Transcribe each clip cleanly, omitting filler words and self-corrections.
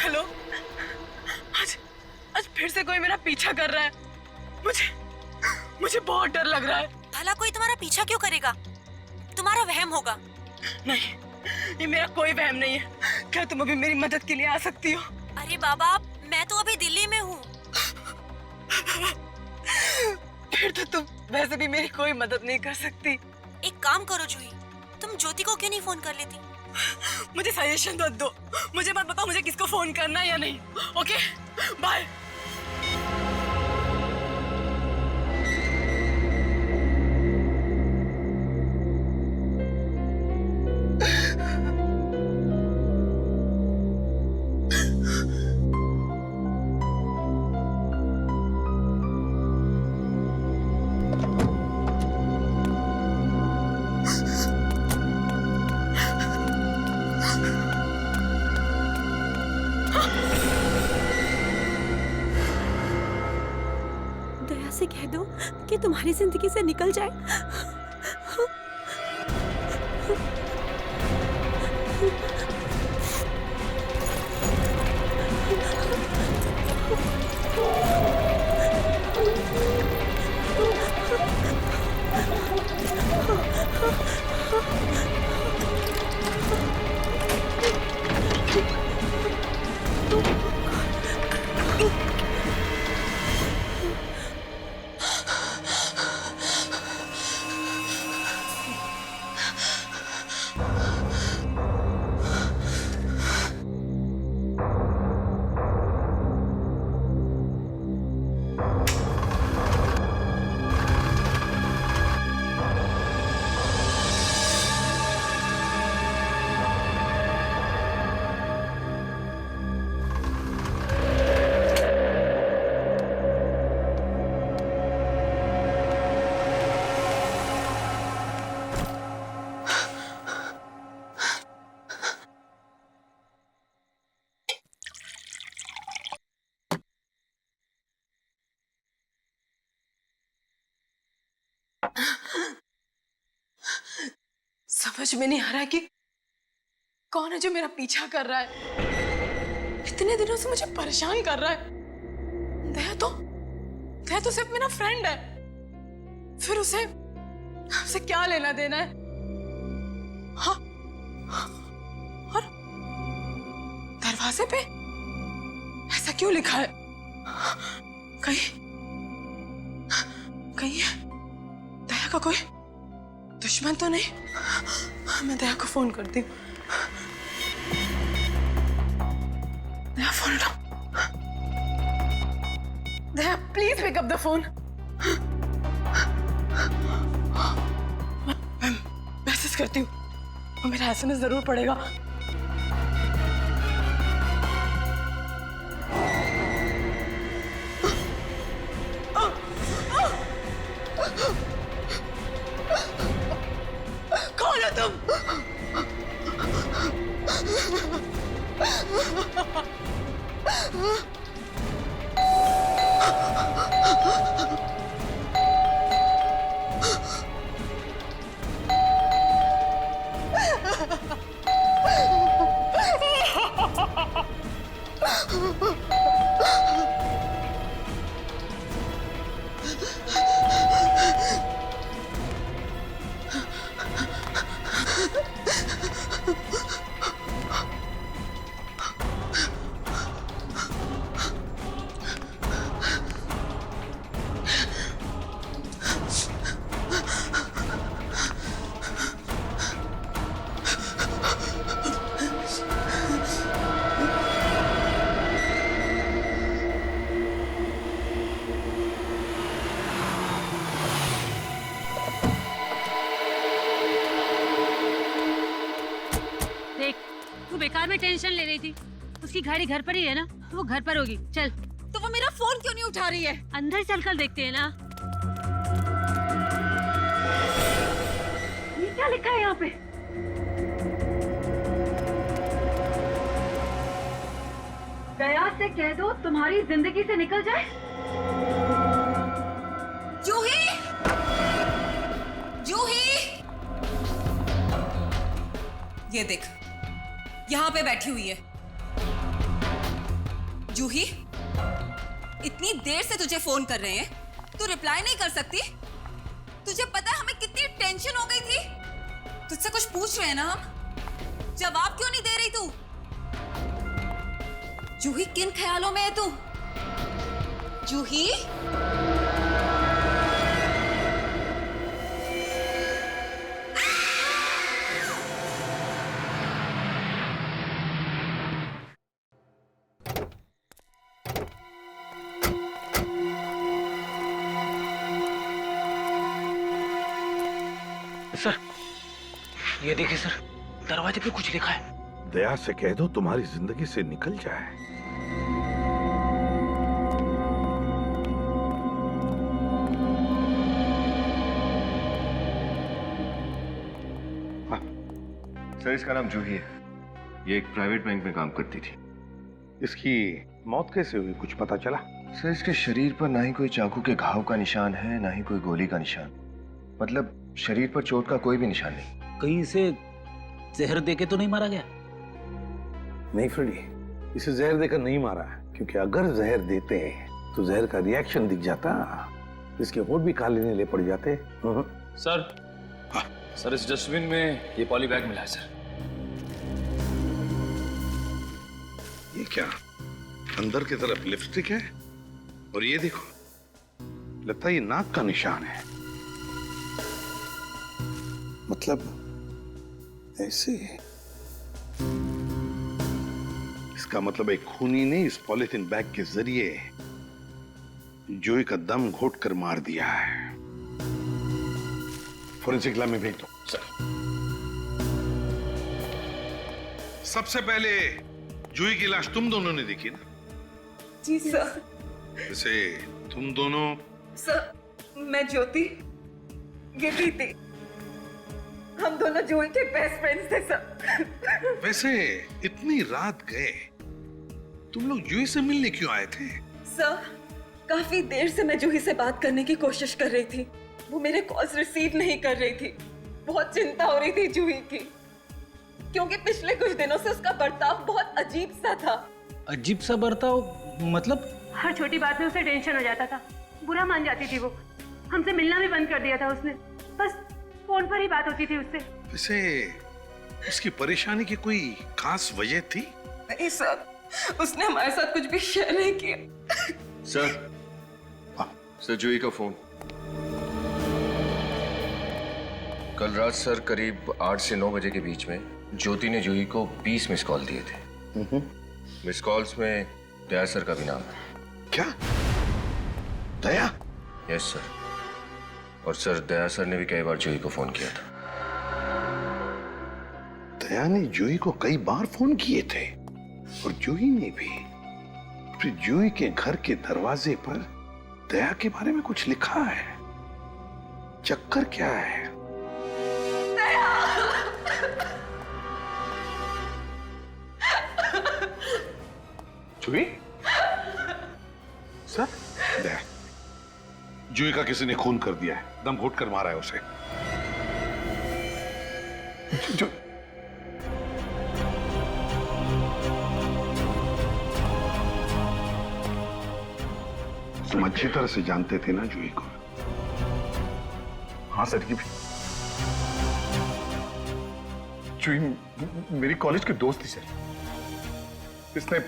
Hello, आज आज फिर से कोई मेरा पीछा कर रहा है। मुझे बहुत डर लग रहा है। भला कोई तुम्हारा पीछा क्यों करेगा? तुम्हारा वहम होगा। नहीं, ये मेरा कोई वहम नहीं है। क्या तुम अभी मेरी मदद के लिए आ सकती हो? अरे बाबा, मैं तो अभी दिल्ली में हूँ। फिर तो तुम वैसे भी मेरी कोई मदद नहीं कर सकती। एक काम करो जूही, तुम ज्योति को क्यों नहीं फोन कर लेती? मुझे सजेशन मत दो। मुझे मत बताओ मुझे किसको फोन करना है या नहीं। Okay, bye. दया से कह दो कि तुम्हारी जिंदगी से निकल जाए। समझ में नहीं आ रहा है कि कौन है जो मेरा पीछा कर रहा है। इतने दिनों से मुझे परेशान कर रहा है। दया तो सिर्फ मेरा फ्रेंड है। फिर उसे क्या लेना देना है? हाँ, और दरवाजे पे ऐसा क्यों लिखा है? कहीं दया का कोई दुश्मन तो नहीं? मैं दया को फोन करती हूँ। दया, फोन उठाओ। Daya, please pick up the phone. मैं मैसेज करती हूँ और मेरा एसएमएस जरूर पड़ेगा। कौन है तुम? बेकार में टेंशन ले रही थी। उसकी गाड़ी घर पर ही है ना, तो वो घर पर होगी। चल। तो वो मेरा फोन क्यों नहीं उठा रही है? अंदर चलकर देखते हैं ना। ये क्या लिखा है यहाँ पे? दया से कह दो तुम्हारी जिंदगी से निकल जाए। जूही, जूही, ये देख, यहाँ पे बैठी हुई है। जूही, इतनी देर से तुझे फोन कर रहे हैं, तू रिप्लाई नहीं कर सकती? तुझे पता है हमें कितनी टेंशन हो गई थी? तुझसे कुछ पूछ रहे हैं ना हम, जवाब क्यों नहीं दे रही तू? जूही, किन ख्यालों में है तू? जूही, सर, ये देखिए सर, दरवाजे पे कुछ लिखा है। दया से कह दो तुम्हारी जिंदगी से निकल जाए। सर, इसका नाम जूही है। ये एक प्राइवेट बैंक में काम करती थी। इसकी मौत कैसे हुई, कुछ पता चला? सर, इसके शरीर पर ना ही कोई चाकू के घाव का निशान है, ना ही कोई गोली का निशान। मतलब शरीर पर चोट का कोई भी निशान नहीं। कहीं से जहर देके तो नहीं मारा गया? नहीं फ्रेडी, इसे जहर देकर नहीं मारा, क्योंकि अगर जहर देते तो जहर का रिएक्शन दिख जाता, इसके होंठ भी काले नीले पड़ जाते। सर, सर इस डस्टबिन में ये पॉली बैग मिला है सर। ये क्या, अंदर की तरफ लिपस्टिक है, और ये देखो, लगता है ये नाक का निशान है। मतलब ऐसे, इसका मतलब एक खूनी ने इस पॉलिथीन बैग के जरिए जूही का दम घोट कर मार दिया है। फोरेंसिक लैब में भेज दो। सर, सबसे पहले जूही की लाश तुम दोनों ने देखी ना? जी सर। वैसे तुम दोनों? सर, मैं ज्योति, ये प्रीति, हम दोनों जूही के बेस्ट फ्रेंड्स थे सर। वैसे इतनी रात गए, तुम लोग जूही से मिलने क्यों आए थे? सर, काफी देर से मैं जूही से बात करने की कोशिश कर रही थी। वो मेरे कॉल्स रिसीव नहीं कर रही थी। बहुत चिंता हो रही थी जूही की, क्योंकि पिछले कुछ दिनों से उसका बर्ताव बहुत अजीब सा था। अजीब सा बर्ताव मतलब? हर छोटी बात में उसे टेंशन हो जाता था, बुरा मान जाती थी वो। हमसे मिलना भी बंद कर दिया था उसने, बस फोन पर ही बात होती थी उससे। वैसे उसकी परेशानी की कोई खास वजह थी? नहीं सर, उसने हमारे साथ कुछ भी शेयर नहीं किया। सर, सर जूही का फोन। कल रात सर करीब 8 से 9 बजे के बीच में ज्योति ने जूही को 20 मिस कॉल दिए थे। मिस कॉल्स में दया सर का भी नाम है। क्या? दया? Yes sir. और सर, दया सर ने भी कई बार जूही को फोन किया था। दया ने जूही को कई बार फोन किए थे, और जूही ने भी। फिर जूही के घर के दरवाजे पर दया के बारे में कुछ लिखा है। चक्कर क्या है? जूही? सर, दया, जूही का किसी ने खून कर दिया है, दम घोट कर मारा है उसे। जो तुम अच्छी तरह से जानते थे ना जूही को? हाँ सर, ये जूही मेरी कॉलेज की दोस्त थी सर। इसने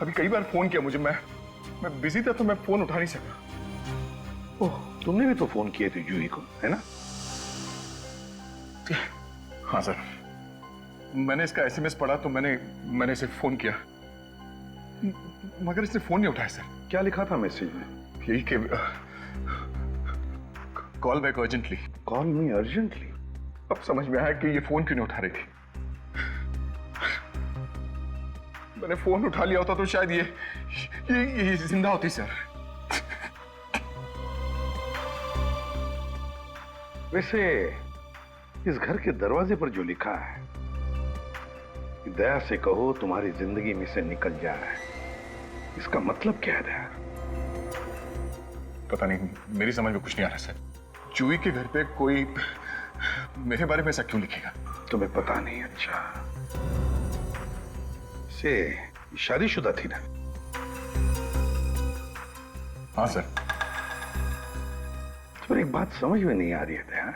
अभी कई बार फोन किया मुझे, मैं बिजी था तो मैं फोन उठा नहीं सका। ओह, तुमने भी तो फोन किए थे जूही को, है ना? हाँ सर, मैंने इसका एसएमएस पढ़ा तो मैंने इसे फोन किया, मगर इसने फोन नहीं उठाया सर। क्या लिखा था मैसेज में? यही कि कॉल बैक अर्जेंटली। कॉल मी अर्जेंटली? अब समझ में आया कि ये फोन क्यों नहीं उठा रही थी। मैंने फोन उठा लिया होता तो शायद ये जिंदा होती सर। वैसे इस घर के दरवाजे पर जो लिखा है कि दया से कहो तुम्हारी जिंदगी में से निकल जाए, इसका मतलब क्या है दया? पता नहीं, मेरी समझ में कुछ नहीं आ रहा सर। जूही के घर पे कोई मेरे बारे में ऐसा क्यों लिखेगा? तुम्हें पता नहीं? अच्छा, से शादीशुदा थी ना? हाँ सर। पर एक बात समझ में नहीं आ रही है दया,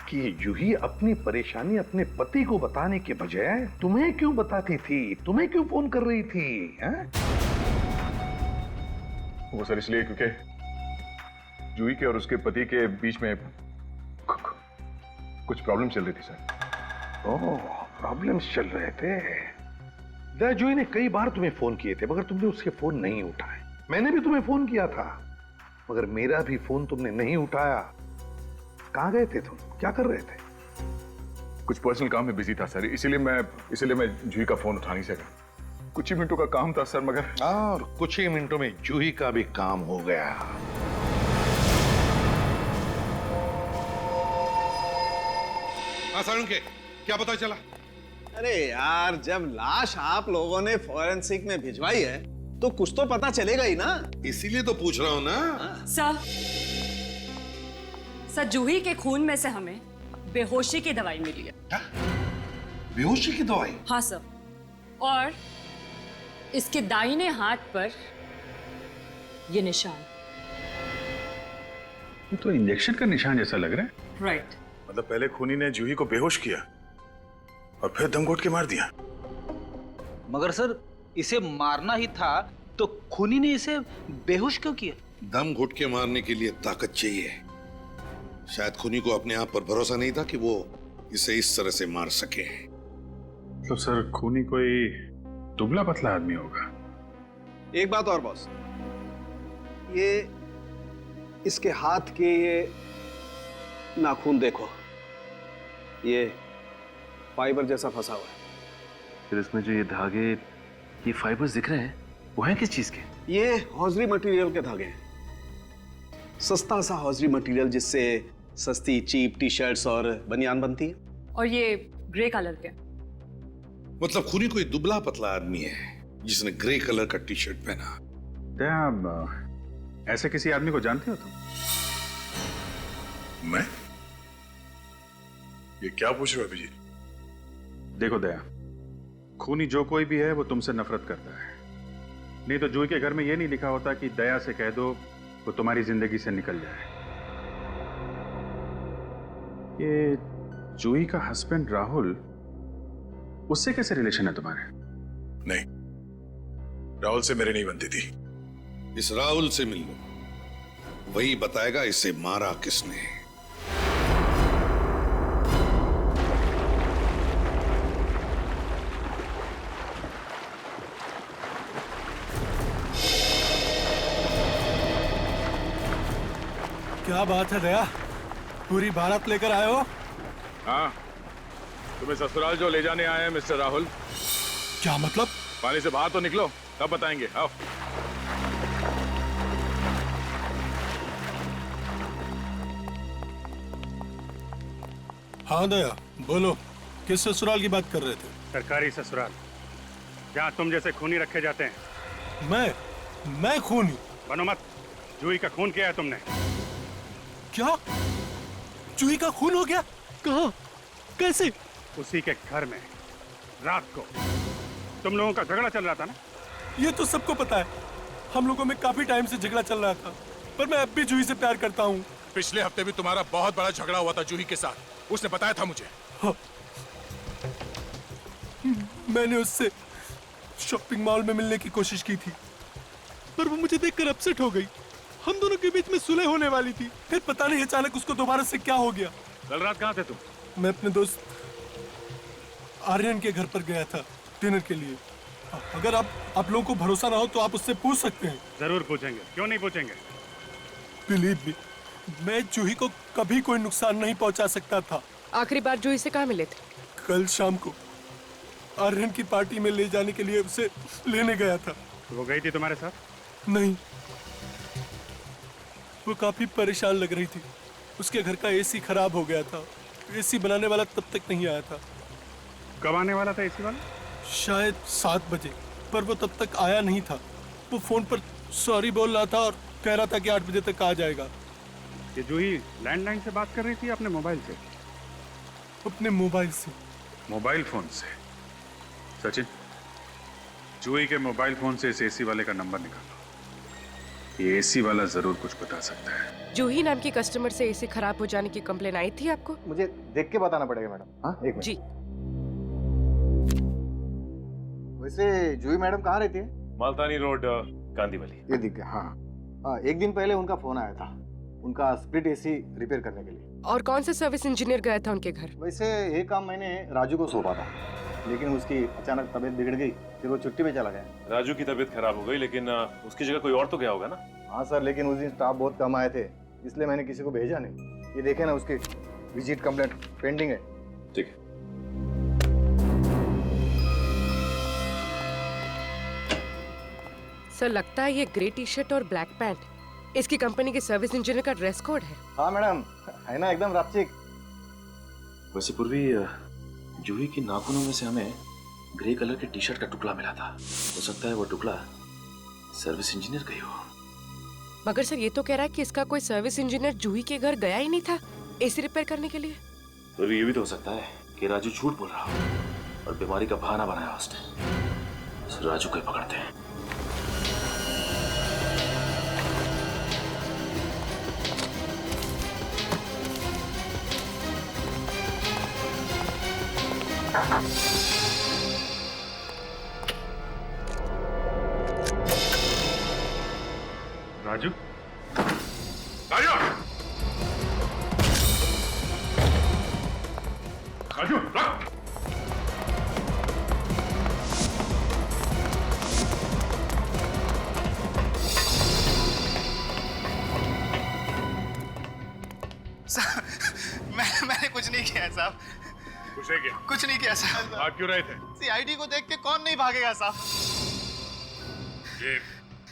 कि जूही अपनी परेशानी अपने पति को बताने के बजाय तुम्हें क्यों बताती थी, तुम्हें क्यों फोन कर रही थी? हैं? वो सर इसलिए क्योंकि जूही के और उसके पति के बीच में कुछ प्रॉब्लम चल रही थी सर। ओह, प्रॉब्लम्स चल रहे थे। दया, जूही ने कई बार तुम्हें फोन किए थे मगर तुमने उसके फोन नहीं उठाए। मैंने भी तुम्हें फोन किया था मगर मेरा भी फोन तुमने नहीं उठाया। कहां गए थे तुम, क्या कर रहे थे? कुछ पर्सनल काम में बिजी था सर, इसीलिए मैं जूही का फोन उठा नहीं सका। कुछ ही मिनटों का काम था सर, मगर और कुछ ही मिनटों में जूही का भी काम हो गया। सारुण के क्या पता चला? अरे यार, जब लाश आप लोगों ने फॉरेंसिक में भिजवाई है तो कुछ तो पता चलेगा ही ना। इसीलिए तो पूछ रहा हूं ना। सर जूही के खून में से हमें बेहोशी की दवाई मिली है। क्या? बेहोशी की दवाई? हाँ सर, और इसके दाहिने हाथ पर ये निशान। ये तो इंजेक्शन का निशान जैसा लग रहा है। राइट। मतलब पहले खूनी ने जूही को बेहोश किया और फिर दम घोट के मार दिया। मगर सर इसे मारना ही था तो खूनी ने इसे बेहोश क्यों किया? दम घुट के मारने के लिए ताकत चाहिए। शायद खूनी को अपने आप पर भरोसा नहीं था कि वो इसे इस तरह से मार सके। तो सर खूनी कोई दुबला पतला आदमी होगा। एक बात और बॉस, ये इसके हाथ के ये नाखून देखो, ये फाइबर जैसा फंसा हुआ है। फिर इसमें जो ये धागे, ये फाइबर्स दिख रहे हैं, वो हैं किस चीज के? ये हौजरी मटेरियल के धागे हैं। सस्ता सा हौजरी मटेरियल जिससे सस्ती चीप टी शर्ट्स और बनियान बनती है। और ये ग्रे कलर के। मतलब खूनी कोई दुबला पतला आदमी है जिसने ग्रे कलर का टी शर्ट पहना। दया, ऐसे किसी आदमी को जानते हो तुम? मैं? ये क्या पूछ रहे हो अभिजीत? देखो दया, खूनी जो कोई भी है वो तुमसे नफरत करता है। नहीं तो जूही के घर में ये नहीं लिखा होता कि दया से कह दो वो तुम्हारी जिंदगी से निकल जाए। ये जूही का हस्बैंड राहुल, उससे कैसे रिलेशन है तुम्हारे? नहीं, राहुल से मेरी नहीं बनती थी। इस राहुल से मिल लो, वही बताएगा इसे मारा किसने। क्या बात है दया, पूरी भारत लेकर आए हो? हाँ, तुम्हें ससुराल जो ले जाने आए हैं मिस्टर राहुल। क्या मतलब? पानी से बाहर तो निकलो, तब बताएंगे। आओ। हाँ दया, बोलो, किस ससुराल की बात कर रहे थे? सरकारी ससुराल, जहाँ तुम जैसे खूनी रखे जाते हैं। मैं खूनी? बनो मत, जूही का खून किया है तुमने। क्या? जूही का खून हो गया? कहाँ? कैसे? उसी के घर में रात को तुम लोगों का झगड़ा चल रहा था ना? ये तो सबको पता है, हम लोगों में काफी टाइम से झगड़ा चल रहा था, पर मैं अब भी जूही से प्यार करता हूँ। पिछले हफ्ते भी तुम्हारा बहुत बड़ा झगड़ा हुआ था जूही के साथ, उसने बताया था मुझे। हाँ। मैंने उससे शॉपिंग मॉल में मिलने की कोशिश की थी, पर वो मुझे देखकर अपसेट हो गई। हम दोनों के बीच में सुलह होने वाली थी, फिर पता नहीं अचानक उसको दोबारा से क्या हो गया। कल रात कहाँ थे तुम? मैं अपने दोस्त आर्यन के घर पर गया था डिनर के लिए। अगर आप लोगों को भरोसा ना हो तो आप उससे पूछ सकते हैं। जरूर पूछेंगे, क्यों नहीं पूछेंगे। बिलीव मी, मैं जूही को कभी कोई नुकसान नहीं पहुंचा सकता था। आखिरी बार जूही से कहाँ मिले थे? कल शाम को आर्यन की पार्टी में ले जाने के लिए उसे लेने गया था। वो गई थी तुम्हारे साथ? नहीं, वो काफी परेशान लग रही थी। उसके घर का एसी खराब हो गया था, एसी बनाने वाला तब तक नहीं आया था। कब आने वाला था एसी वाला? शायद 7 बजे, पर वो तब तक आया नहीं था। वो फोन पर सॉरी बोल रहा था और कह रहा था कि 8 बजे तक आ जाएगा। ये जूही लैंडलाइन से बात कर रही थी अपने मोबाइल से? अपने मोबाइल से। मोबाइल फोन से? सचिन, जूही के मोबाइल फोन से इस एसी वाले का नंबर निकालो। ये एसी वाला जरूर कुछ बता सकता है। जूही नाम की कस्टमर से एसी खराब हो जाने की कंप्लेन आई थी आपको? मुझे देख के बताना पड़ेगा मैडम। हाँ, एक मिनट। जी। वैसे जूही मैडम कहाँ रहती है? मालतानी रोड, गांधीवाली। ये दिख गया। हाँ हाँ, एक दिन पहले उनका फोन आया था, उनका स्प्लिट एसी रिपेयर करने के लिए। और कौन सा सर्विस इंजीनियर गया था उनके घर? वैसे ये काम मैंने राजू को सौंपा था, लेकिन उसकी अचानक तबीयत बिगड़ गई, फिर वो छुट्टी पे चला गया। राजू की तबीयत खराब हो गई, लेकिन उसकी जगह कोई और तो गया होगा ना? हाँ सर, लेकिन उस दिन स्टाफ बहुत कम आए थे, इसलिए मैंने किसी को भेजा नहीं। ये देखे ना, उसकी विजिट कंप्लेंट पेंडिंग है। ठीक है। सर, लगता है ये ग्रे टी शर्ट और ब्लैक पैंट इसकी कंपनी के सर्विस इंजीनियर का ड्रेस कोड है। हाँ मैडम, है ना एकदम रापचिक। वैसे पूर्वी, जूही की नाखूनों में से हमें ग्रे कलर के टी शर्ट का टुकड़ा मिला था। हो सकता है वो टुकड़ा सर्विस इंजीनियर का ही हो। मगर सर, ये तो कह रहा है कि इसका कोई सर्विस इंजीनियर जूही के घर गया ही नहीं था एसी रिपेयर करने के लिए। तो ये भी तो हो सकता है कि राजू झूठ बोल रहा हो और बीमारी का बहाना बनाया उसने। उस राजू को ही पकड़ते हैं। राजू, राजू, राजू, रख। मैंने कुछ नहीं किया है साहब। कुछ नहीं किया? कुछ नहीं किया साहब। भाग क्यों रहे थे? सीआईडी को देख के कौन नहीं भागेगा साहब। ये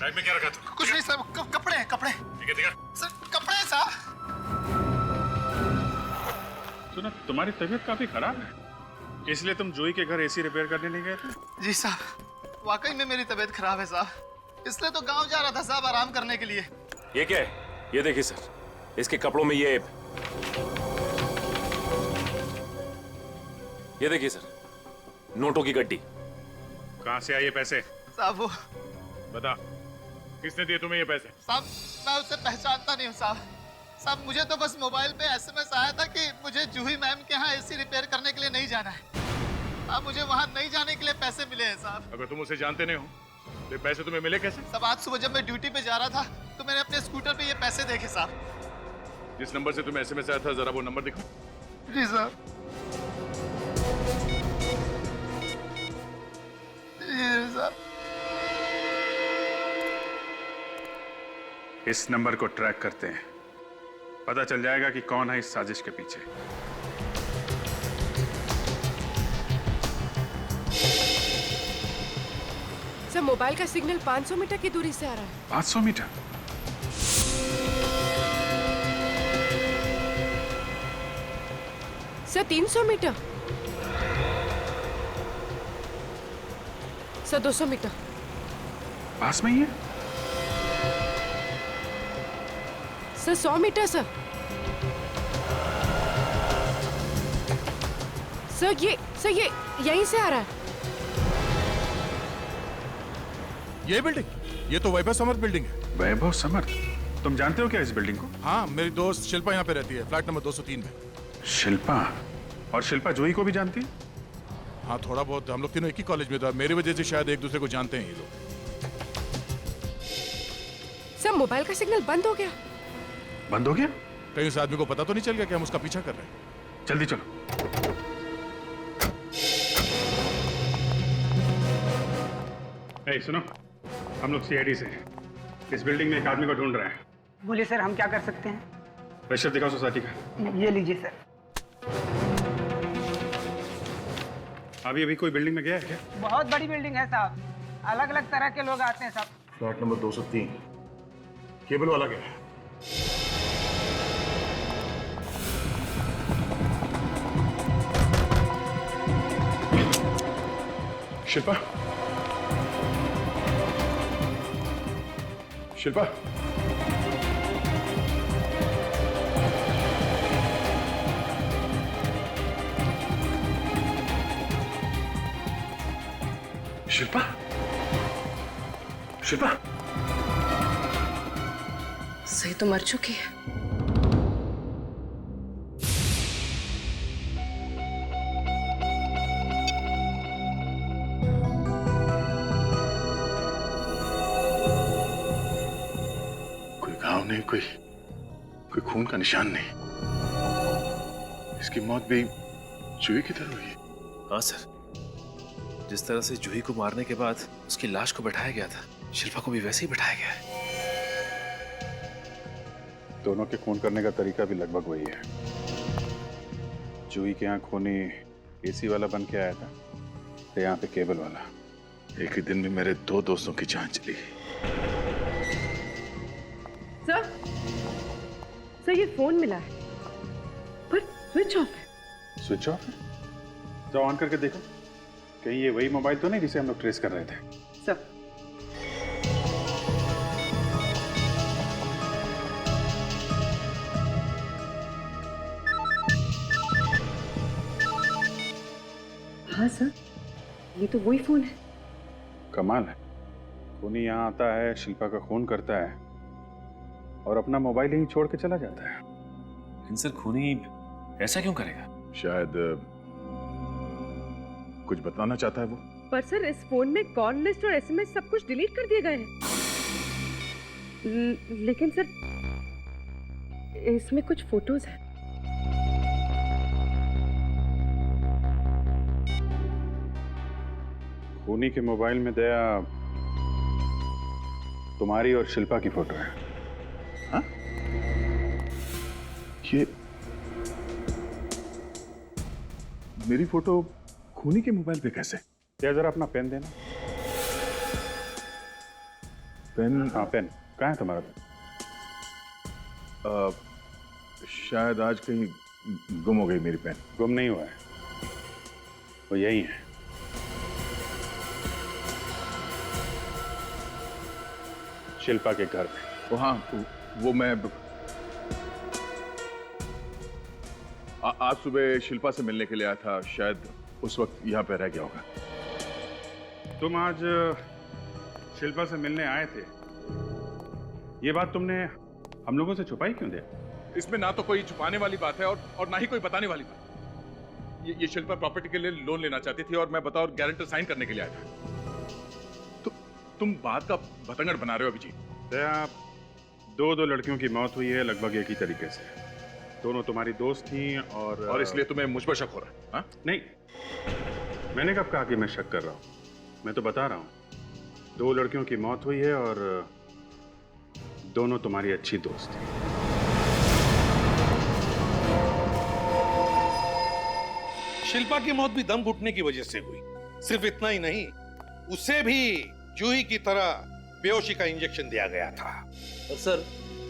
बैग में क्या रखा तू? कुछ नहीं साहब, कपड़े हैं, कपड़े। ठीक है, दिखा। सर, कपड़े हैं साहब। सुना, तुम्हारी तबीयत काफी खराब है, इसलिए तुम जूही के घर एसी रिपेयर करने नहीं गए थे? जी साहब, वाकई में मेरी तबीयत खराब है साहब, इसलिए तो गांव जा रहा था साहब आराम करने के लिए। ये क्या है? ये देखिए सर, इसके कपड़ों में ये देखिए सर, नोटों की गड्डी। कहाँ से आए ये पैसे? साहब वो बता, किसने दिए तुम्हें ये पैसे? साहब, मैं उसे पहचानता नहीं हूँ साहब। साहब, मुझे तो बस मोबाइल पे एसएमएस आया था कि मुझे जूही मैम के यहाँ एसी रिपेयर करने के लिए नहीं जाना है। साहब, मुझे वहाँ नहीं जाने के लिए पैसे मिले हैं साहब। अगर तुम उसे जानते नहीं हो तो ये पैसे तुम्हें मिले कैसे? साहब, आज सुबह जब मैं ड्यूटी पे जा रहा था तो मैंने अपने स्कूटर पे ये पैसे देखे साहब। जिस नंबर से तुम्हें एसएमएस आया था, जरा वो नंबर दिखाओ। जी साहब। इस नंबर को ट्रैक करते हैं, पता चल जाएगा कि कौन है इस साजिश के पीछे। सर, मोबाइल का सिग्नल 500 मीटर की दूरी से आ रहा है। 500 metre? Sir, 300 metre. Sir, 200 metre. पास में ही है? Sir, 100 metre sir. सर, ये यहीं से आ रहा है। ये बिल्डिंग, ये तो वैभव समर्थ बिल्डिंग है। वैभव समर्थ? तुम जानते हो क्या इस बिल्डिंग को? हाँ, मेरी दोस्त शिल्पा यहाँ पे रहती है, फ्लैट नंबर 203 में। शिल्पा? और शिल्पा जूही को भी जानती है? हाँ, थोड़ा बहुत। हम लोग तीनों एक ही कॉलेज में था, मेरी वजह से शायद एक दूसरे को जानते हैं ये लोग। सर, मोबाइल का सिग्नल बंद हो गया। बंद हो गया? कहीं उस आदमी को पता तो नहीं चल गया कि हम उसका पीछा कर रहे हैं? जल्दी चलो। सुनो, हम लोग सीआईडी से हैं। इस बिल्डिंग में एक आदमी को ढूंढ रहे हैं। बोलिए सर, हम क्या कर सकते हैं? रजिस्टर दिखाओ सोसाइटी का। ये लीजिए सर। अभी अभी कोई बिल्डिंग में गया है क्या? बहुत बड़ी बिल्डिंग है साहब, अलग अलग तरह के लोग आते हैं साहब। फ्लैट नंबर 203, केबल वाला गया है। शिल्पा, शिल्पा, शिल्पा, शिल्पा सही तो मर चुकी है। कोई घाव नहीं, कोई खून का निशान नहीं। इसकी मौत भी जूही की तरह हुई। हाँ सर, जिस तरह से जूही को मारने के बाद उसकी लाश को बैठाया गया था, शिल्पा को भी वैसे ही बैठाया गया है। दोनों के खून करने का तरीका भी लगभग वही है। जूही के यहाँ खूनी एसी वाला बन के आया था, तो यहाँ पे केबल वाला। एक ही दिन में मेरे 2 दोस्तों की जान चली। सर ये फोन मिला है पर स्विच ऑफ है। स्विच ऑफ है? जाओ ऑन करके देखो, कहीं ये वही मोबाइल तो नहीं जिसे हम लोग ट्रेस कर रहे थे। सर हाँ सर, ये तो वही फोन है। कमाल है, खूनी यहाँ आता है, शिल्पा का खून करता है और अपना मोबाइल यहीं छोड़ के चला जाता है। लेकिन सर खूनी ऐसा क्यों करेगा? शायद कुछ बताना चाहता है वो। पर सर इस फोन में कॉल लिस्ट और एसएमएस सब कुछ डिलीट कर दिए गए हैं। लेकिन सर इसमें कुछ फोटोज हैं। खूनी के मोबाइल में दया तुम्हारी और शिल्पा की फोटो है। हाँ? ये मेरी फोटो खूनी के मोबाइल पे कैसे? या जरा अपना पेन देना। पेन? हाँ पेन कहाँ है तुम्हारा पेन? शायद आज कहीं गुम हो गई मेरी पेन। गुम नहीं हुआ है, वो यही है। शिल्पा के घर में। वो हाँ, वो मैं आज सुबह शिल्पा से मिलने के लिए आया था, शायद उस वक्त यहाँ पे रह गया होगा। तुम आज शिल्पा से मिलने आए थे, ये बात तुमने हम लोगों से छुपाई क्यों दिया? इसमें ना तो कोई छुपाने वाली बात है और ना ही कोई बताने वाली बात। ये शिल्पा प्रॉपर्टी के लिए लोन लेना चाहती थी और मैं बतौर गारंटर साइन करने के लिए आया था। तुम बात का बतंगड़ बना रहे हो अभिजीत। दया, दो लड़कियों की मौत हुई है लगभग एक ही तरीके से। दोनों तुम्हारी दोस्त थी और इसलिए तुम्हें मुझ पर शक हो रहा है? हाँ? नहीं, मैंने कब कहा कि मैं शक कर रहा हूं? मैं तो बता रहा हूं, 2 लड़कियों की मौत हुई है और दोनों तुम्हारी अच्छी दोस्त थी। शिल्पा की मौत भी दम घुटने की वजह से हुई। सिर्फ इतना ही नहीं, उसे भी जूही की तरह बेहोशी का इंजेक्शन दिया गया था। और सर,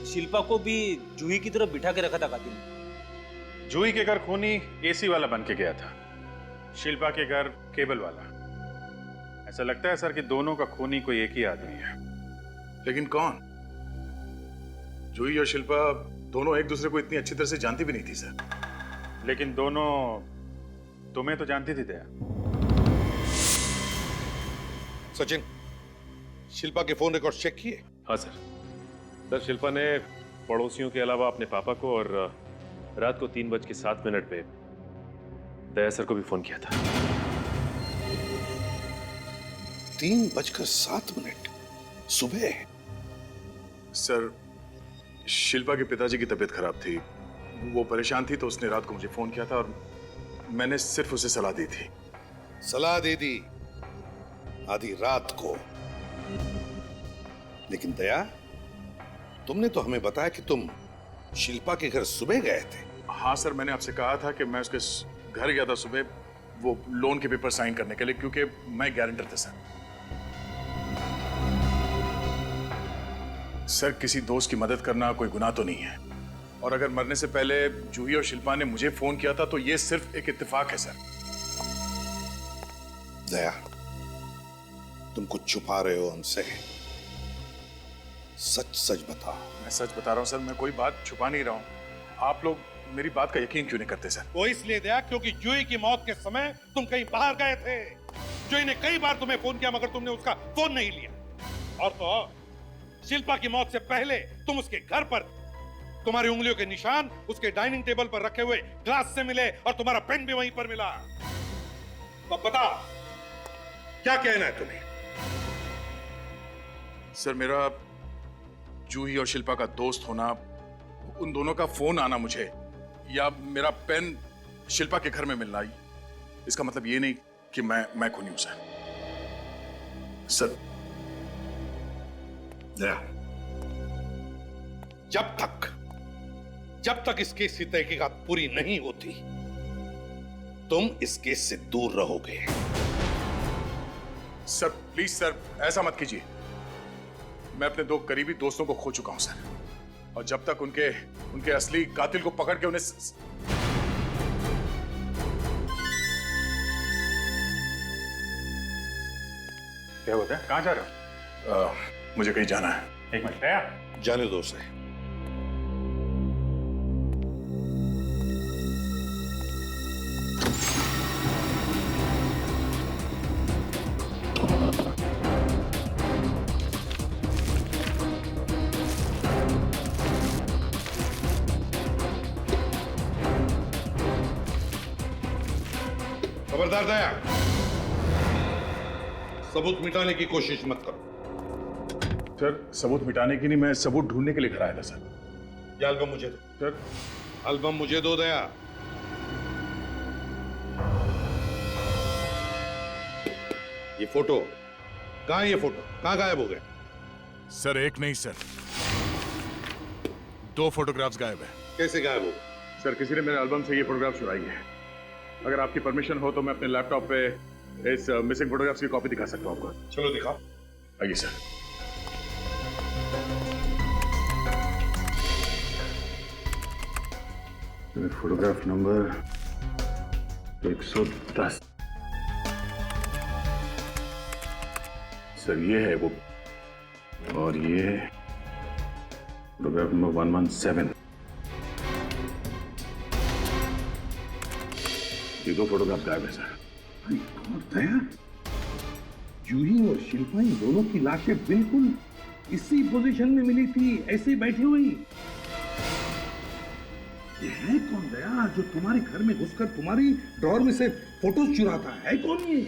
शिल्पा को भी जूही की तरफ बिठा के रखा था कातिल ने। जूही के घर खूनी एसी वाला बन के गया था, शिल्पा के घर केबल वाला। ऐसा लगता है सर कि दोनों का खूनी कोई एक ही आदमी है। लेकिन कौन? जूही और शिल्पा दोनों एक दूसरे को इतनी अच्छी तरह से जानती भी नहीं थी सर। लेकिन दोनों तुम्हें तो जानती थी दया। सचिन, शिल्पा के फोन रिकॉर्ड चेक किए? हाँ सर। सर शिल्पा ने पड़ोसियों के अलावा अपने पापा को और रात को 3:07 पे दया सर को भी फोन किया था। 3:07 सुबह? सर, शिल्पा के पिताजी की तबीयत खराब थी, वो परेशान थी, तो उसने रात को मुझे फोन किया था और मैंने सिर्फ उसे सलाह दी थी। सलाह दे दी आधी रात को। लेकिन दया, तुमने तो हमें बताया कि तुम शिल्पा के घर सुबह गए थे। हाँ सर, मैंने आपसे कहा था कि मैं उसके घर गया था सुबह, वो लोन के पेपर साइन करने के लिए, क्योंकि मैं गारंटर था सर। सर, किसी दोस्त की मदद करना कोई गुनाह तो नहीं है, और अगर मरने से पहले जूही और शिल्पा ने मुझे फोन किया था तो ये सिर्फ एक इत्तेफाक है सर। दया, तुम कुछ छुपा रहे हो हमसे। सच सच बताओ। मैं सच बता रहा हूं सर, मैं कोई बात छुपा नहीं रहा हूं। आप लोग मेरी बात का यकीन क्यों नहीं करते सर? वो इसलिए दया क्योंकि जूही की मौत के समय तुम कहीं बाहर गए थे। जूही ने कई बार तुम्हें फोन किया मगर तुमने उसका फोन नहीं लिया। और तो और, शिल्पा की मौत से पहले तुम उसके घर पर थे। तुम्हारी उंगलियों के निशान उसके डाइनिंग टेबल पर रखे हुए ग्लास से मिले और तुम्हारा पेन भी वहीं पर मिला। तो बता, क्या कहना है तुम्हें? सर, मेरा जूही और शिल्पा का दोस्त होना, उन दोनों का फोन आना मुझे, या मेरा पेन शिल्पा के घर में मिलना, इसका मतलब ये नहीं कि मैं खूनी हूं सर। दया, जब तक इस केस की तहकीकात पूरी नहीं होती, तुम इस केस से दूर रहोगे। सर प्लीज सर, ऐसा मत कीजिए। मैं अपने 2 करीबी दोस्तों को खो चुका हूं सर, और जब तक उनके असली कातिल को पकड़ के उन्हें क्या होता है? कहां जा रहे हो? मुझे कहीं जाना है। एक मिनट, जाने दो उसे। खबरदार दया, सबूत मिटाने की कोशिश मत करो। सर, सबूत मिटाने की नहीं, मैं सबूत ढूंढने के लिए घर आया था सर। ये एल्बम मुझे दो। सर, एल्बम मुझे दो दया। ये फोटो कहां है? ये फोटो कहां गायब हो गए? सर, एक नहीं सर, 2 फोटोग्राफ्स गायब है। कैसे गायब हो? सर, किसी ने मेरे एल्बम से ये फोटोग्राफ चुराई है। अगर आपकी परमिशन हो तो मैं अपने लैपटॉप पे इस मिसिंग फोटोग्राफ्स की कॉपी दिखा सकता हूं आपको। चलो दिखाओ। आइए सर। Photograph number 110। सर, ये है वो, और ये फोटोग्राफ नंबर 117। ये 2 फोटोग्राफ गायब है सर। दया, जूही और शिल्पा इन दोनों की लाशें बिल्कुल इसी पोजीशन में मिली थी, ऐसे बैठी हुई। ये है कौन दया, जो तुम्हारे घर में घुसकर तुम्हारी ड्रॉर में से फोटोज चुराता है? कौन ये?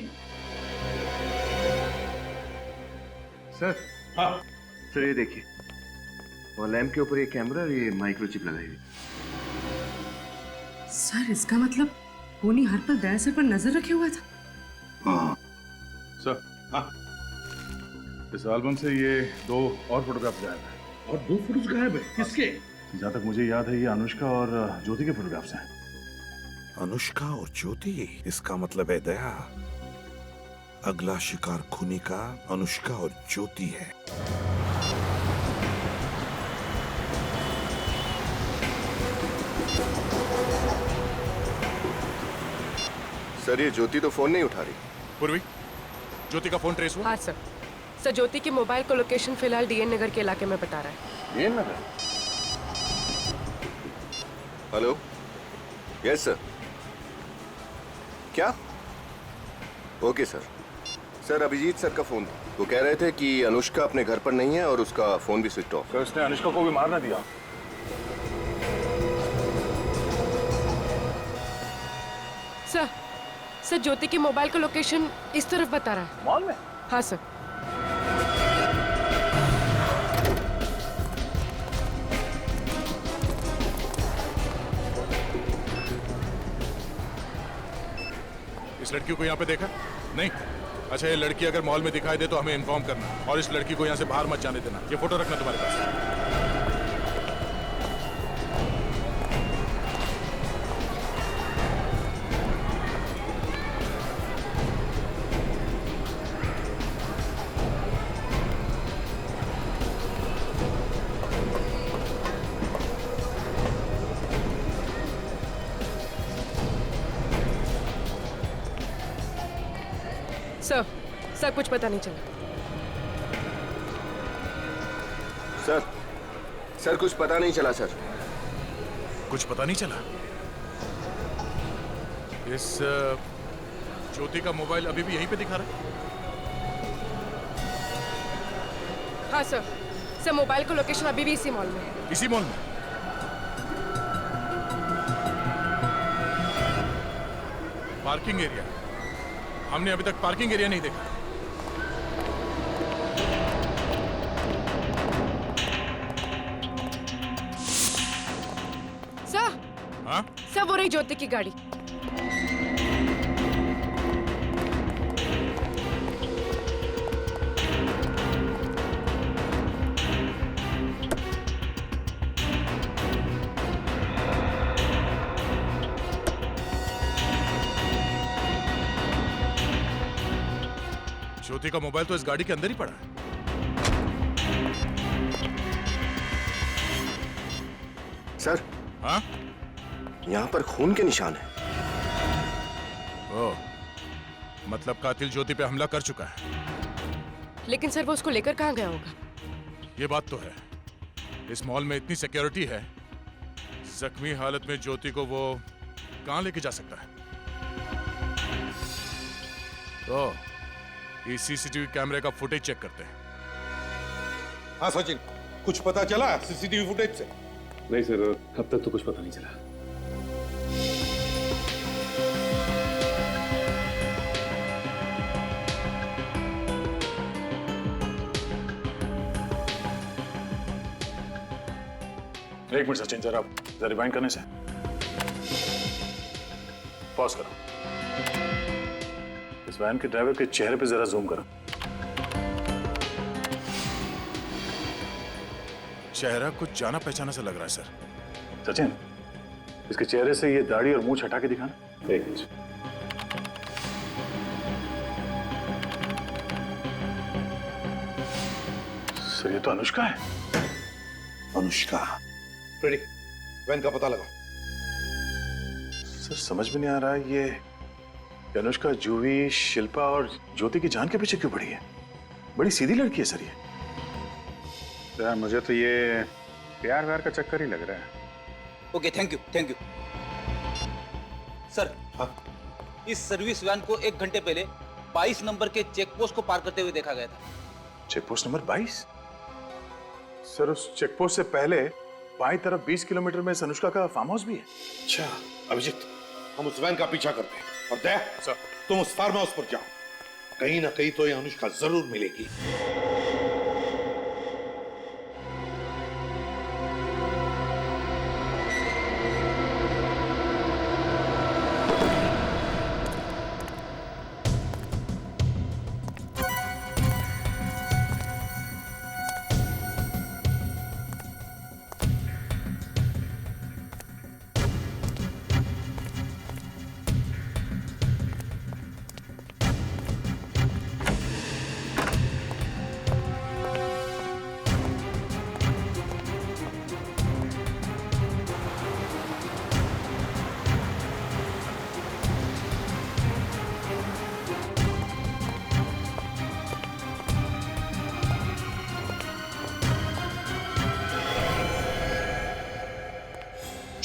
सर, हाँ सर, ये देखिए, और लैंप के ऊपर ये कैमरा और ये माइक्रोचिप लगाई हुई। सर, इसका मतलब खूनी हर पल दया सर पर नजर रखे हुआ था। हाँ सर, हाँ, इस एल्बम से ये 2 और फोटोग्राफ गायब है। और 2 फोटोज गायब है? किसके? जहां तक मुझे याद है, ये अनुष्का और ज्योति के फोटोग्राफ्स हैं। अनुष्का और ज्योति? इसका मतलब है दया, अगला शिकार खूनी का अनुष्का और ज्योति है। सर, ये ज्योति तो फोन नहीं उठा रही। पूर्वी, ज्योति का फोन ट्रेस हुआ? हाँ सर। सर, ज्योति की मोबाइल को लोकेशन फिलहाल डीएन नगर के इलाके में बता रहा है। DN Nagar? Hello, yes sir. क्या? Okay sir. Sir, Abhijit sir का फोन था। वो कह रहे थे कि अनुष्का अपने घर पर नहीं है और उसका फोन भी स्विच ऑफ। सर, उसने अनुष्का को भी मारना दिया। सर, ज्योति की मोबाइल का लोकेशन इस तरफ बता रहा है। मॉल में? हाँ सर। इस लड़की को यहाँ पे देखा? नहीं? अच्छा, ये लड़की अगर मॉल में दिखाई दे तो हमें इन्फॉर्म करना, और इस लड़की को यहाँ से बाहर मत जाने देना। ये फोटो रखना तुम्हारे पास। सर, कुछ पता नहीं चला। सर, कुछ पता नहीं चला सर। कुछ पता नहीं चला? इस ज्योति का मोबाइल अभी भी यहीं पे दिखा रहा है? हाँ सर। सर मोबाइल का लोकेशन अभी भी इसी मॉल में है। इसी मॉल में? Parking area? हमने अभी तक पार्किंग एरिया नहीं देखा। सर। हाँ? सर वो रही ज्योति की गाड़ी। ज्योति का मोबाइल तो इस गाड़ी के अंदर ही पड़ा है। सर। हाँ? यहाँ पर खून के निशान है। ओह, मतलब कातिल ज्योति पे हमला कर चुका है। लेकिन सर वो उसको लेकर कहाँ गया होगा? ये बात तो है। इस मॉल में इतनी सिक्योरिटी है, जख्मी हालत में ज्योति को वो कहाँ लेके जा सकता है? तो इस सीसीटीवी कैमरे का फुटेज चेक करते हैं। हाँ सचिन, कुछ पता चला सीसीटीवी फुटेज से? नहीं सर, अब तक तो कुछ पता नहीं चला। एक मिनट सचिन, जरा रिवाइंड करने से पॉज करो। इस वैन के ड्राइवर के चेहरे पे जरा जूम करो। चेहरा कुछ जाना पहचाना सा लग रहा है सर। सचिन, इसके चेहरे से ये दाढ़ी और मूंछ हटा के दिखाना। एक मिनट। सर ये तो अनुष्का है। अनुष्का? रेडी, वैन का पता लगाओ। सर समझ में नहीं आ रहा है ये अनुष्का जूही, शिल्पा और ज्योति की जान के पीछे क्यों पड़ी है? बड़ी सीधी लड़की है सर ये। यार मुझे तो ये प्यार व्यार का चक्कर ही लग रहा है। Okay, thank you. सर, हाँ? इस सर्विस वैन को 1 घंटे पहले 22 नंबर के चेक पोस्ट को पार करते हुए देखा गया था। Check post number 22? सर उस चेक पोस्ट से पहले बाईं तरफ 20 किलोमीटर में अनुष्का का फार्म हाउस भी है। अच्छा अभिजीत, हम उस वैन का पीछा करते हैं और दया सर, तुम उस फार्म हाउस पर जाओ। कहीं ना कहीं तो ये अनुष्का जरूर मिलेगी।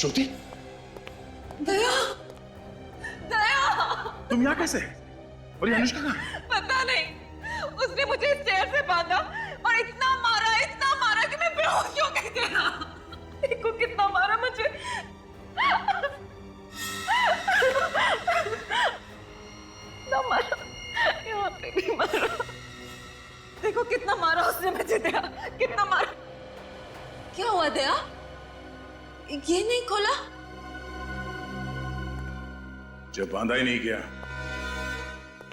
ज्योति, दया, दया, तुम यहाँ कैसे? और ये अनुष्का कहाँ? पता नहीं, उसने मुझे इस चेयर से बांधा और इतना मारा कि मैं बेहोश हो गई थी। देखो कितना मारा मुझे। ना मारा, यहाँ पे भी मारा। देखो कितना मारा उसने मुझे, दया, कितना मारा। क्या हुआ दया? ये नहीं खोला? जब बांधा ही नहीं गया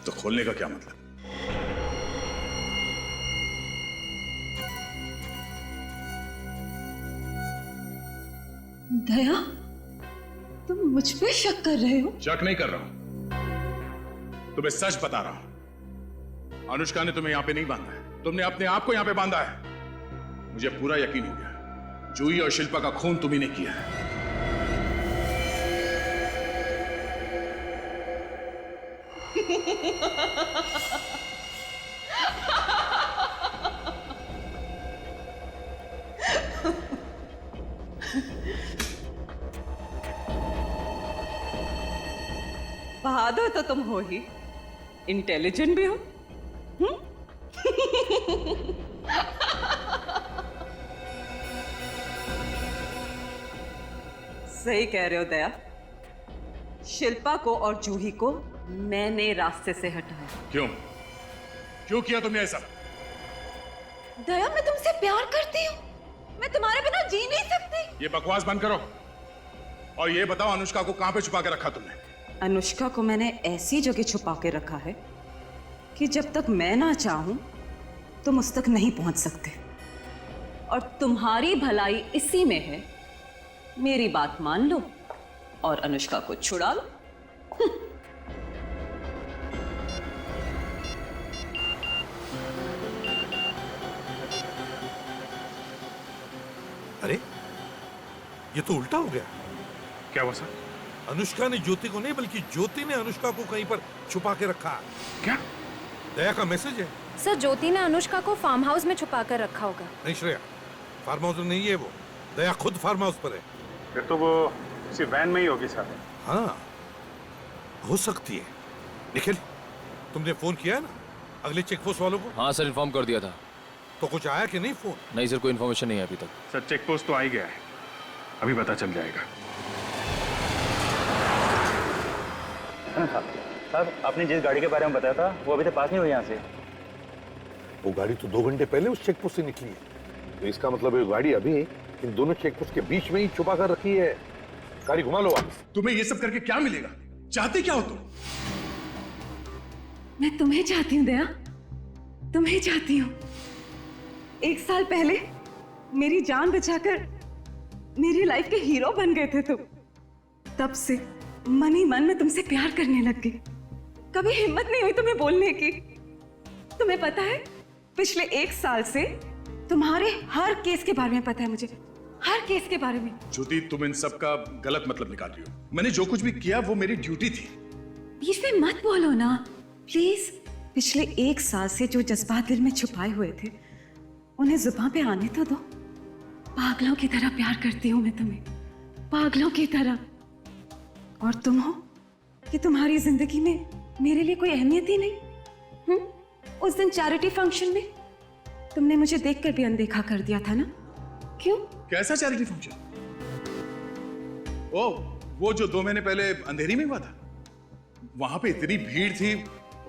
तो खोलने का क्या मतलब? दया, तुम मुझ पे शक कर रहे हो? शक नहीं कर रहा हूं, तुम्हें सच बता रहा हूं। अनुष्का ने तुम्हें यहां पे नहीं बांधा है, तुमने अपने आप को यहां पे बांधा है। मुझे पूरा यकीन हो गया, जूही और शिल्पा का खून तुम्ही ने किया है। बहादुर तो तुम हो ही, इंटेलिजेंट भी हो। सही कह रहे हो दया। शिल्पा को और जूही को मैंने रास्ते से हटाया। क्यों क्यों किया तुमने ऐसा? दया, मैं तुमसे प्यार करती हूँ, मैं तुम्हारे बिना जी नहीं सकती। ये बकवास बंद करो और ये बताओ अनुष्का को कहां पे छुपा के रखा तुमने? अनुष्का को मैंने ऐसी जगह छुपा के रखा है कि जब तक मैं ना चाहूं तुम उस तक नहीं पहुंच सकते। और तुम्हारी भलाई इसी में है, मेरी बात मान लो और अनुष्का को छुड़ा लो। अरे ये तो उल्टा हो गया। क्या हुआ सर? अनुष्का ने ज्योति को नहीं बल्कि ज्योति ने अनुष्का को कहीं पर छुपा के रखा। क्या? दया का मैसेज है। सर ज्योति ने अनुष्का को फार्म हाउस में छुपा कर रखा होगा। नहीं श्रेया, फार्म हाउस में नहीं है वो, दया खुद फार्म हाउस पर है। फिर तो वो किसी वैन में ही होगी सर। हाँ हो सकती है। निखिल, तुमने फोन किया है ना अगले चेक पोस्ट वालों को? हाँ सर, इन्फॉर्म कर दिया था। तो कुछ आया कि नहीं फोन? नहीं सर, कोई इन्फॉर्मेशन नहीं है अभी तक। सर चेक पोस्ट तो आ ही गया है, अभी पता चल जाएगा। साहब, आपने जिस गाड़ी के बारे में बताया था वो अभी तक पास नहीं हुई यहाँ से। वो गाड़ी तो 2 घंटे पहले उस चेक पोस्ट से निकली है, तो इसका मतलब ये गाड़ी अभी इन दोनों चेक पोस्ट के बीच में ही छुपा कर रखी है। गाड़ी घुमा लो वापस। तुम्हें ये सब करके क्या मिलेगा? चाहते क्या हो तुम? मैं तुम्हें चाहती हूँ दया, तुम्हें चाहती हूँ। 1 साल पहले मेरी जान बचाकर मेरी लाइफ के हीरो बन गए थे तुम। तब से मन ही मन में तुमसे प्यार करने लग गई। कभी हिम्मत नहीं हुई तुम्हें बोलने की। तुम्हें पता है, पिछले 1 साल से तुम्हारे हर केस के बारे में पता है मुझे, हर केस के बारे में। ज्योति, तुम इन सब का गलत मतलब निकाल रही हो। मैंने जो कुछ भी किया वो मेरी ड्यूटी थी। बीच में मत बोलो ना प्लीज। पिछले 1 साल से जो जज्बात दिल में छुपाए हुए थे उन्हें जुबान पे आने तो दो। पागलों की तरह प्यार करती हूँ मैं तुम्हें, पागलों की तरह। और तुम हो कि तुम्हारी जिंदगी में मेरे लिए कोई अहमियत ही नहीं। उस दिन चैरिटी फंक्शन में तुमने मुझे देखकर भी अनदेखा कर दिया था ना? क्यों? कैसा चैरिटी फंक्शन? ओ, वो जो 2 महीने पहले अंधेरी में हुआ था। वहां पे इतनी भीड़ थी,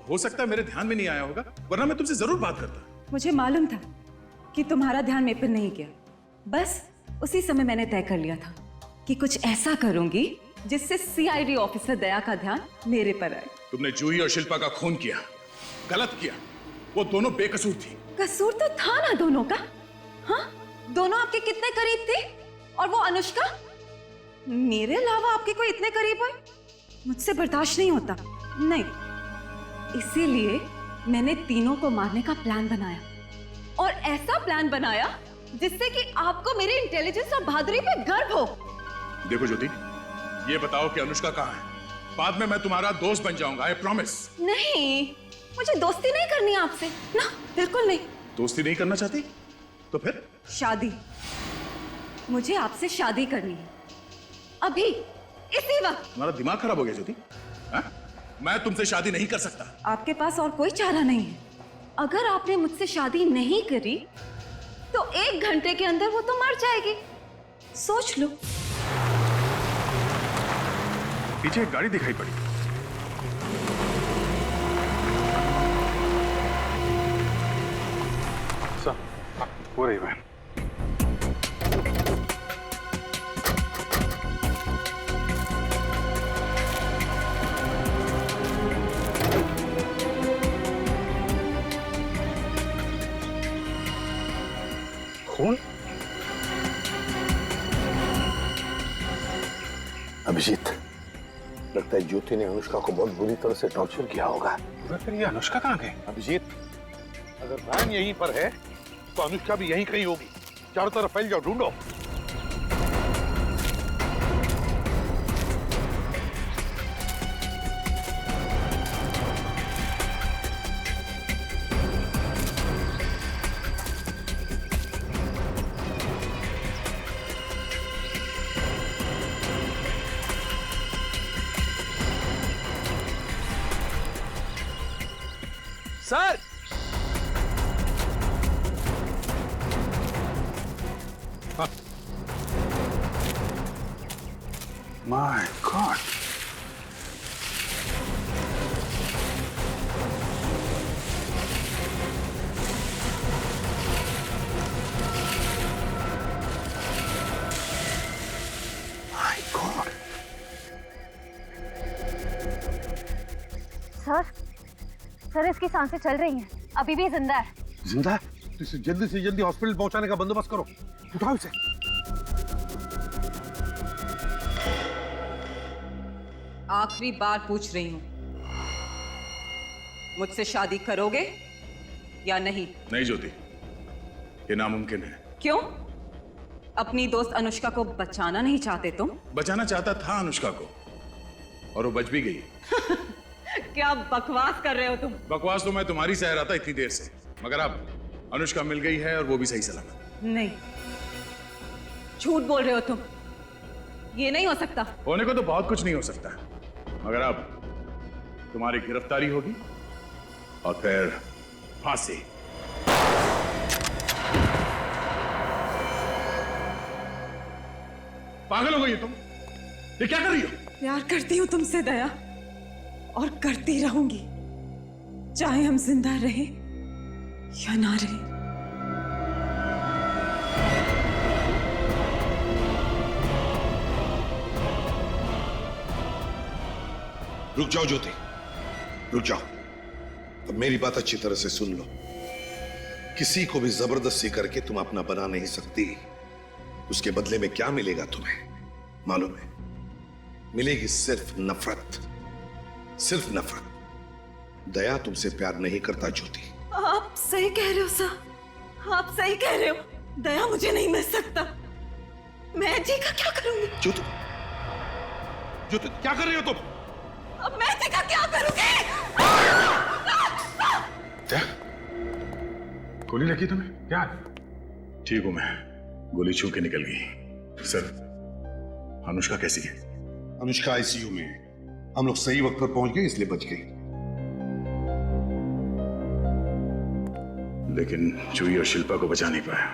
हो सकता है मेरे ध्यान में नहीं आया होगा, वरना मैं तुमसे जरूर बात करता। मुझे मालूम था कि तुम्हारा ध्यान मेरे पर नहीं गया। बस उसी समय मैंने तय कर लिया था कि कुछ ऐसा करूंगी जिससे सीआईडी ऑफिसर दया का ध्यान मेरे पर आए। तुमने जूही और शिल्पा का खून किया, गलत किया। वो दोनों बेकसूर थी। कसूर तो था ना दोनों का। हाँ, दोनों आपके कितने करीब थे? और वो अनुष्का मेरे अलावा आपके कोई इतने करीब है? मुझसे बर्दाश्त नहीं होता। नहीं, इसीलिए मैंने तीनों को मारने का प्लान बनाया। और ऐसा प्लान बनाया जिससे कि आपको मेरी इंटेलिजेंस और बहादुरी पे गर्व हो। देखो ज्योति, ये बताओ कि अनुष्का कहाँ है? बाद में मैं तुम्हारा दोस्त बन जाऊंगा, आई प्रॉमिस। नहीं, मुझे दोस्ती नहीं करनी है आपसे ना, बिल्कुल नहीं। दोस्ती नहीं करना चाहती? तो फिर? शादी। मुझे आपसे शादी करनी है, अभी, इसी वक्त। तुम्हारा दिमाग खराब हो गया ज्योति? मैं तुमसे शादी नहीं कर सकता। आपके पास और कोई चारा नहीं है। अगर आपने मुझसे शादी नहीं करी तो 1 घंटे के अंदर वो तो मर जाएगी। सोच लो। पीछे एक गाड़ी दिखाई पड़ी। हो रही वैन। खून? अभिजीत, लगता है ज्योति ने अनुष्का को बहुत बुरी तरह से टॉर्चर किया होगा। फिर ये अनुष्का कहाँ गई? अभिजीत, अगर वैन यहीं पर है तो अनुष्का भी यहीं कहीं होगी। चारों तरफ फैल जाओ, ढूंढो। Sir, my God. My God. Sir इसकी सांसें चल रही हैं, अभी भी जिंदा है। जिंदा है? तो इसे जल्दी से जल्दी हॉस्पिटल पहुंचाने का बंदोबस्त करो। उठाओ इसे। आखिरी बार पूछ रही हूँ, मुझसे शादी करोगे या नहीं? नहीं ज्योति, ये नामुमकिन है। क्यों? अपनी दोस्त अनुष्का को बचाना नहीं चाहते तुम? बचाना चाहता था अनुष्का को, और वो बच भी गई। क्या बकवास कर रहे हो तुम? बकवास तो मैं तुम्हारी सह रहा था इतनी देर से, मगर अब अनुष्का मिल गई है और वो भी सही सलामत। नहीं, झूठ बोल रहे हो तुम। ये नहीं हो सकता। होने को तो बहुत कुछ नहीं हो सकता, मगर अब तुम्हारी गिरफ्तारी होगी और फिर फांसी। पागल हो गई हो तुम? ये क्या कर रही हो? प्यार करती हूँ तुमसे दया, और करती रहूंगी, चाहे हम जिंदा रहे या ना रहे। रुक जाओ ज्योति, रुक जाओ। अब मेरी बात अच्छी तरह से सुन लो। किसी को भी जबरदस्ती करके तुम अपना बना नहीं सकती। उसके बदले में क्या मिलेगा तुम्हें मालूम है? मिलेगी सिर्फ नफरत, सिर्फ नफरत। दया तुमसे प्यार नहीं करता ज्योति। आप सही कह रहे हो सर, आप सही कह रहे हो। दया मुझे नहीं मिल सकता। मैं जी का क्या करूंगी? ज्योति, ज्योति क्या कर रही हो तुम? अब मैं जी का क्या करूंगी? क्या गोली लगी तुम्हें? क्या? ठीक हूं मैं, गोली छू के निकल गई। सर, अनुष्का कैसी है? अनुष्का आईसीयू में है। हम लोग सही वक्त पर पहुंच गए इसलिए बच गई। लेकिन जूही और शिल्पा को बचा नहीं पाया।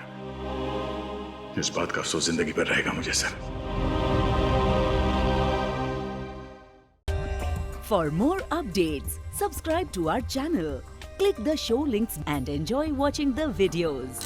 इस बात का अफसोस जिंदगी भर रहेगा मुझे sir. For more updates, subscribe to our channel, click the show links and enjoy watching the videos.